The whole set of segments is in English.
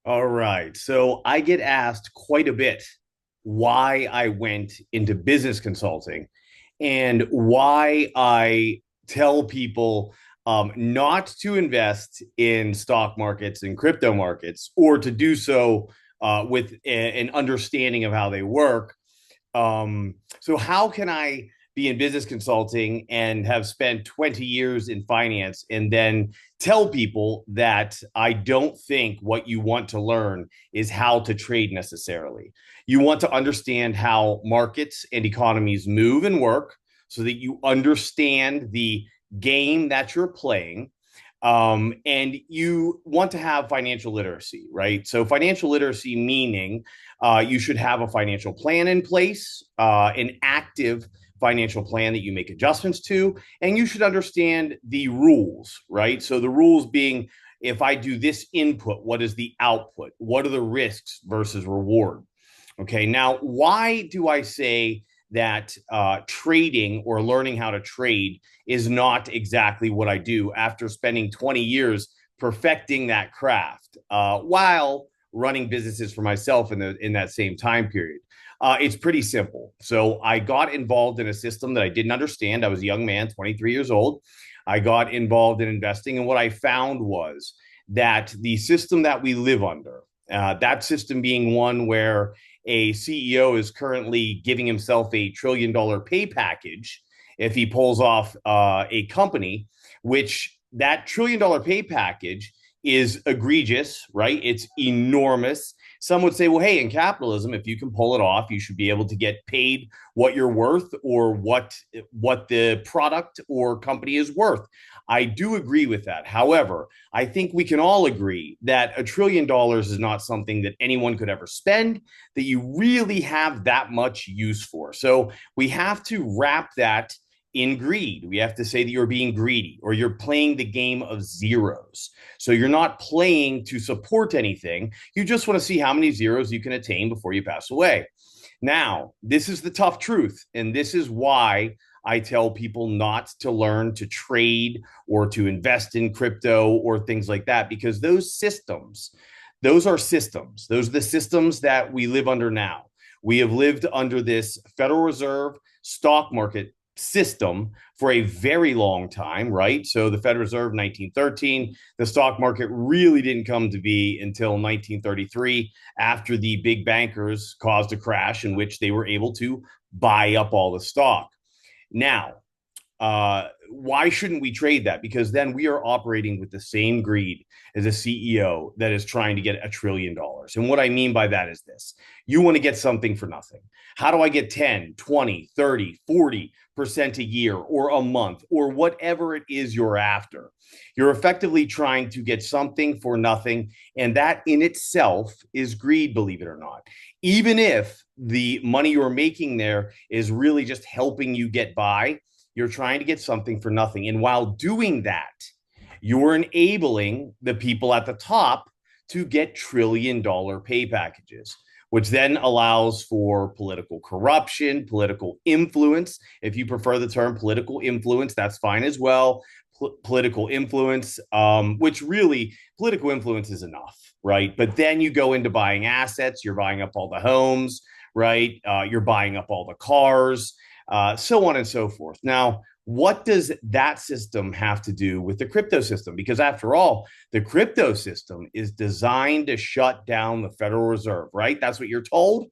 All right. So I get asked quite a bit why I went into business consulting and why I tell people not to invest in stock markets and crypto markets or to do so with an understanding of how they work. So how can I be in business consulting and have spent 20 years in finance and then tell people that I don't think what you want to learn is how to trade necessarily? You want to understand how markets and economies move and work so that you understand the game that you're playing. And you want to have financial literacy, right? So, financial literacy meaning you should have a financial plan in place, an active financial plan that you make adjustments to, and you should understand the rules, right? So the rules being, if I do this input, what is the output? What are the risks versus reward? Okay, now why do I say that trading or learning how to trade is not exactly what I do after spending 20 years perfecting that craft while running businesses for myself in that same time period? It's pretty simple. So I got involved in a system that I didn't understand. I was a young man, 23 years old. I got involved in investing, and what I found was that the system that we live under, that system being one where a CEO is currently giving himself $1 trillion pay package if he pulls off a company, which that $1 trillion pay package is egregious, right? It's enormous. Some would say, well, hey, in capitalism, if you can pull it off, you should be able to get paid what you're worth or what the product or company is worth. I do agree with that. However, I think we can all agree that $1 trillion is not something that anyone could ever spend, that you really have that much use for. So we have to wrap that in greed. We have to say that you're being greedy or you're playing the game of zeros. So you're not playing to support anything. You just want to see how many zeros you can attain before you pass away. Now, this is the tough truth. And this is why I tell people not to learn to trade or to invest in crypto or things like that, because those are systems. Those are the systems that we live under now. We have lived under this Federal Reserve stock market system for a very long time, right? So the Federal Reserve, 1913, the stock market really didn't come to be until 1933 after the big bankers caused a crash in which they were able to buy up all the stock. Now, why shouldn't we trade that? Because then we are operating with the same greed as a CEO that is trying to get $1 trillion. And what I mean by that is this: you want to get something for nothing. How do I get 10, 20, 30, 40% a year or a month or whatever it is you're after? You're effectively trying to get something for nothing. And that in itself is greed, believe it or not. Even if the money you're making there is really just helping you get by, you're trying to get something for nothing. And while doing that, you're enabling the people at the top to get $1 trillion pay packages, which then allows for political corruption, political influence. If you prefer the term political influence, that's fine as well. Political influence, which really political influence is enough, right? But then you go into buying assets, you're buying up all the homes, right? You're buying up all the cars, so on and so forth. Now, what does that system have to do with the crypto system? Because after all, the crypto system is designed to shut down the Federal Reserve, right? That's what you're told.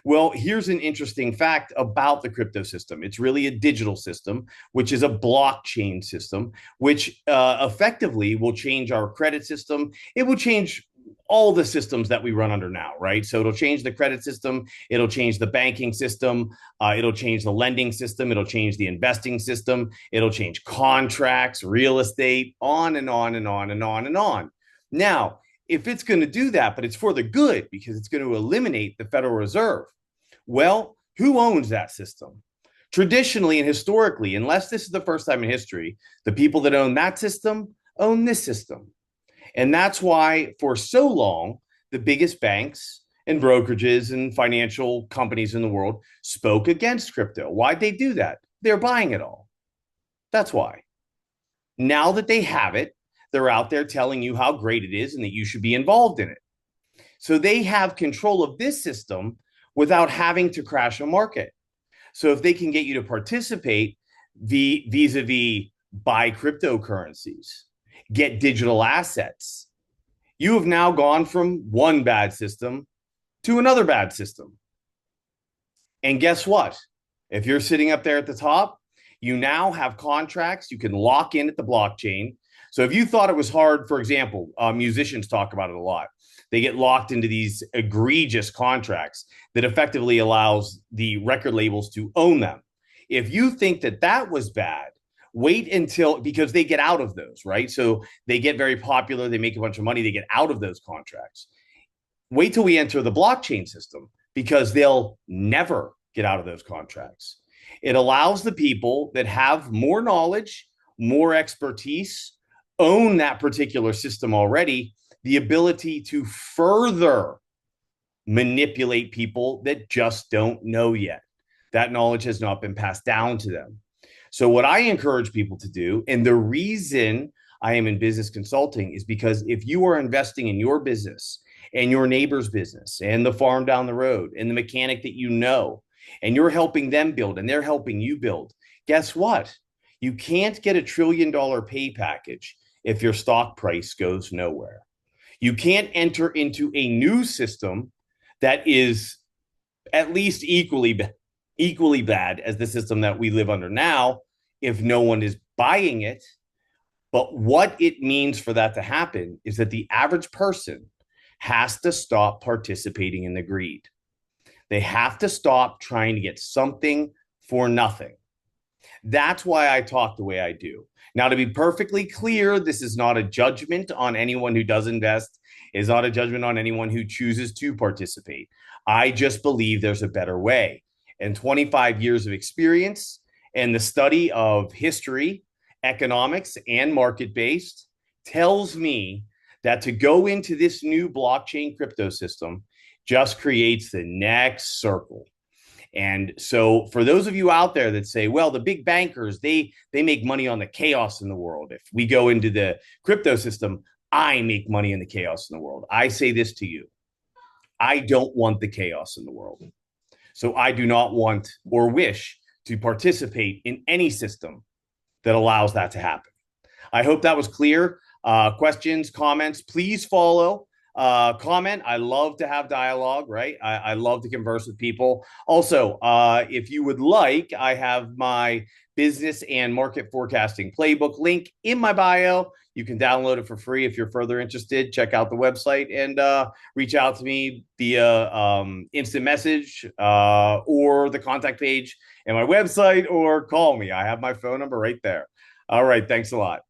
Well, here's an interesting fact about the crypto system. It's really a digital system, which is a blockchain system, which effectively will change our credit system. It will change all the systems that we run under now, right? So it'll change the credit system, it'll change the banking system, it'll change the lending system, it'll change the investing system, it'll change contracts, real estate, on and on and on and on and on. Now, if it's going to do that, but it's for the good because it's going to eliminate the Federal Reserve, well, who owns that system? Traditionally and historically, unless this is the first time in history, the people that own that system own this system. And that's why, for so long, the biggest banks and brokerages and financial companies in the world spoke against crypto. Why'd they do that? They're buying it all. That's why. Now that they have it, they're out there telling you how great it is and that you should be involved in it. So they have control of this system without having to crash a market. So if they can get you to participate vis-a-vis buy cryptocurrencies, get digital assets, you have now gone from one bad system to another bad system. And guess what? If you're sitting up there at the top, you now have contracts you can lock in at the blockchain. So if you thought it was hard, for example, musicians talk about it a lot. They get locked into these egregious contracts that effectively allows the record labels to own them. If you think that that was bad, wait until, because they get out of those, right? So they get very popular, they make a bunch of money, they get out of those contracts. Wait till we enter the blockchain system because they'll never get out of those contracts. It allows the people that have more knowledge, more expertise, own that particular system already, the ability to further manipulate people that just don't know yet. That knowledge has not been passed down to them. So, what I encourage people to do, and the reason I am in business consulting is because if you are investing in your business and your neighbor's business and the farm down the road and the mechanic that you know, and you're helping them build and they're helping you build, guess what? You can't get $1 trillion pay package if your stock price goes nowhere. You can't enter into a new system that is at least equally bad as the system that we live under now if no one is buying it. But what it means for that to happen is that the average person has to stop participating in the greed. They have to stop trying to get something for nothing. That's why I talk the way I do. Now, to be perfectly clear, this is not a judgment on anyone who does invest. It is not a judgment on anyone who chooses to participate. I just believe there's a better way. And 25 years of experience and the study of history, economics, and market based tells me that to go into this new blockchain crypto system just creates the next circle. And so for those of you out there that say, well, the big bankers, they make money on the chaos in the world. If we go into the crypto system, I make money in the chaos in the world. I say this to you. I don't want the chaos in the world. So I do not want or wish to participate in any system that allows that to happen. I hope that was clear. Questions, comments, please follow. Comment. I love to have dialogue, right? I love to converse with people. Also, if you would like, I have my business and market forecasting playbook link in my bio. You can download it for free if you're further interested. Check out the website and reach out to me via instant message or the contact page and my website, or call me. I have my phone number right there. All right. Thanks a lot.